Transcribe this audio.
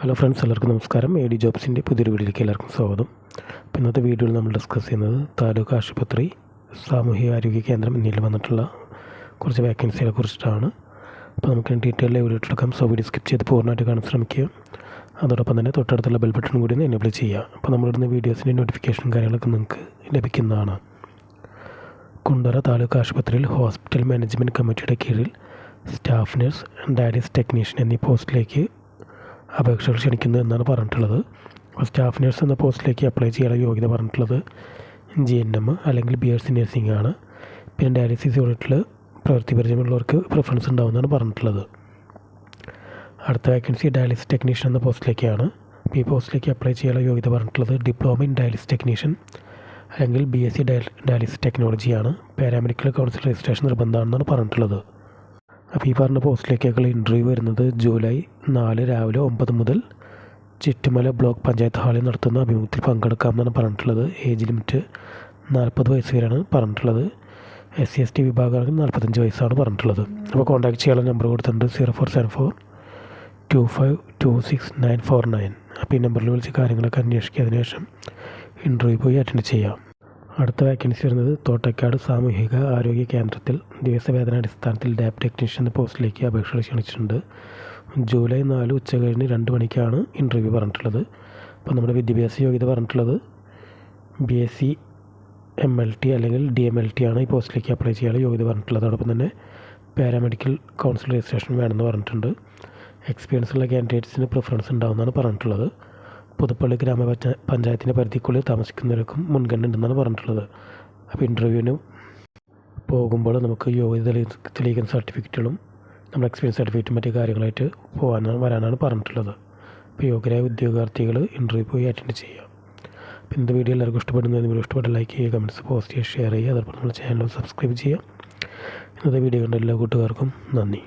Hello friends, എല്ലാവർക്കും നമസ്കാരം. A D ജോബ്സിൻ്റെ പുതിയൊരു വീഡിയോയിലേക്ക് എല്ലാവർക്കും സ്വാഗതം. അപ്പോൾ ഇന്നത്തെ വീഡിയോയിൽ നമ്മൾ ഡിസ്കസ് ചെയ്യുന്നത് താലൂക്ക് ആശുപത്രി, സാമൂഹിക ആരോഗ്യ കേന്ദ്രം എന്നിവയിൽ വന്നിട്ടുള്ള കുറച്ച് വേക്കൻസികളെ കുറിച്ചിട്ടാണ്. അപ്പോൾ നമുക്ക് ഡീറ്റെയിൽ വീഡിയോ എടുക്കാം. സോ വീഡിയോ സ്കിപ്പ് ചെയ്ത് പൂർണ്ണമായിട്ട് കാണാൻ ശ്രമിക്കുക. അതോടൊപ്പം തന്നെ തൊട്ടടുത്തുള്ള ബെൽ ബട്ടൺ കൂടി ഒന്ന് എനേബിൾ ചെയ്യുക. അപ്പോൾ നമ്മളിടുന്ന വീഡിയോസിൻ്റെ നോട്ടിഫിക്കേഷനും കാര്യങ്ങളൊക്കെ നിങ്ങൾക്ക് ലഭിക്കുന്നതാണ്. കുണ്ടറ താലൂക്ക് ആശുപത്രിയിൽ ഹോസ്പിറ്റൽ മാനേജ്മെൻറ്റ് കമ്മിറ്റിയുടെ കീഴിൽ സ്റ്റാഫ് നഴ്സ്, ഡയാലിസിസ് ടെക്നീഷ്യൻ എന്നീ പോസ്റ്റിലേക്ക് അപേക്ഷകൾ ക്ഷണിക്കുന്നു എന്നാണ് പറഞ്ഞിട്ടുള്ളത്. അപ്പോൾ സ്റ്റാഫ് നഴ്സ് എന്ന പോസ്റ്റിലേക്ക് അപ്ലൈ ചെയ്യാനുള്ള യോഗ്യത പറഞ്ഞിട്ടുള്ളത് GNM അല്ലെങ്കിൽ BSc നഴ്സിംഗ് ആണ്. പിന്നെ ഡയാലിസിസ് യൂണിറ്റിൽ പ്രവൃത്തി പരിചയമുള്ളവർക്ക് പ്രിഫറൻസ് ഉണ്ടാവുമെന്നാണ് പറഞ്ഞിട്ടുള്ളത്. അടുത്ത വേക്കൻസി ഡയാലിസിസ് ടെക്നീഷ്യൻ എന്ന പോസ്റ്റിലേക്കാണ്. അപ്പോൾ ഈ പോസ്റ്റിലേക്ക് അപ്ലൈ ചെയ്യാനുള്ള യോഗ്യത പറഞ്ഞിട്ടുള്ളത് ഡിപ്ലോമ ഇൻ ഡയാലിസിസ് ടെക്നീഷ്യൻ അല്ലെങ്കിൽ BSc ഡയാലിസിസ് ടെക്നോളജിയാണ്. പാരാമെഡിക്കൽ കൗൺസിൽ രജിസ്ട്രേഷൻ നിർബന്ധമാണെന്നാണ് പറഞ്ഞിട്ടുള്ളത്. അപ്പോൾ ഈ പറഞ്ഞ പോസ്റ്റിലേക്കുള്ള ഇൻ്റർവ്യൂ വരുന്നത് ജൂലൈ 4 രാവിലെ 9 മുതൽ ചുറ്റുമല ബ്ലോക്ക് പഞ്ചായത്ത് ഹാളിൽ നടത്തുന്ന അഭിമുഖത്തിൽ പങ്കെടുക്കാമെന്നാണ് പറഞ്ഞിട്ടുള്ളത്. ഏജ് ലിമിറ്റ് 40 വയസ്സ് വരെയാണ് പറഞ്ഞിട്ടുള്ളത്. SC/ST വിഭാഗമാണെങ്കിൽ 45 വയസ്സാണ് പറഞ്ഞിട്ടുള്ളത്. അപ്പോൾ കോൺടാക്ട് ചെയ്യാനുള്ള നമ്പർ കൊടുത്തിട്ടുണ്ട് 0474252699. അപ്പോൾ ഈ നമ്പറിൽ വിളിച്ച് കാര്യങ്ങളൊക്കെ അന്വേഷിക്കുക. ശേഷം ഇൻ്റർവ്യൂ പോയി അറ്റൻഡ് ചെയ്യാം. അടുത്ത വേക്കൻസി വരുന്നത് തോട്ടക്കാട് സാമൂഹിക ആരോഗ്യ കേന്ദ്രത്തിൽ ദിവസവേതനാടിസ്ഥാനത്തിൽ ലാബ് ടെക്നീഷ്യൻ എന്ന പോസ്റ്റിലേക്ക് അപേക്ഷകൾ ക്ഷണിച്ചിട്ടുണ്ട്. ജൂലൈ 4 ഉച്ചകഴിഞ്ഞ് 2 മണിക്കാണ് ഇൻ്റർവ്യൂ പറഞ്ഞിട്ടുള്ളത്. അപ്പോൾ നമ്മുടെ വിദ്യാഭ്യാസ യോഗ്യത പറഞ്ഞിട്ടുള്ളത് BSc MLT അല്ലെങ്കിൽ DMLT ആണ് ഈ പോസ്റ്റിലേക്ക് അപ്ലൈ ചെയ്യാനുള്ള യോഗ്യത പറഞ്ഞിട്ടുള്ളത്. അതോടൊപ്പം തന്നെ പാരാമെഡിക്കൽ കൗൺസിൽ രജിസ്ട്രേഷൻ വേണമെന്ന് പറഞ്ഞിട്ടുണ്ട്. എക്സ്പീരിയൻസ് ഉള്ള കാൻഡിഡേറ്റ്സിന് പ്രിഫറൻസ് ഉണ്ടാവുമെന്നാണ് പറഞ്ഞിട്ടുള്ളത്. പുതുപ്പള്ളി ഗ്രാമപഞ്ചായത്തിൻ്റെ പരിധിക്കുള്ളിൽ താമസിക്കുന്നവർക്കും മുൻഗണന ഉണ്ടെന്നാണ് പറഞ്ഞിട്ടുള്ളത്. അപ്പോൾ ഇൻ്റർവ്യൂവിന് പോകുമ്പോൾ നമുക്ക് യോഗ്യത തെളിയിക്കുന്ന സർട്ടിഫിക്കറ്റുകളും നമ്മുടെ എക്സ്പീരിയൻസ് സർട്ടിഫിക്കറ്റും മറ്റു കാര്യങ്ങളായിട്ട് വരാനാണ് പറഞ്ഞിട്ടുള്ളത്. അപ്പോൾ യോഗ്യരായ ഉദ്യോഗാർത്ഥികൾ ഇൻ്റർവ്യൂ പോയി അറ്റൻഡ് ചെയ്യുക. അപ്പോൾ ഇന്നത്തെ വീഡിയോ എല്ലാവർക്കും ഇഷ്ടപ്പെടുന്നതിന് വീഡിയോ ഇഷ്ടപ്പെട്ട ലൈക്ക് ചെയ്യുക, കമൻറ്റ്സ് പോസ്റ്റ് ചെയ്യുക, ഷെയർ ചെയ്യുക. അതോടൊപ്പം നമ്മുടെ ചാനൽ സബ്സ്ക്രൈബ് ചെയ്യുക. ഇന്നത്തെ വീഡിയോ കണ്ട എല്ലാ കൂട്ടുകാർക്കും നന്ദി.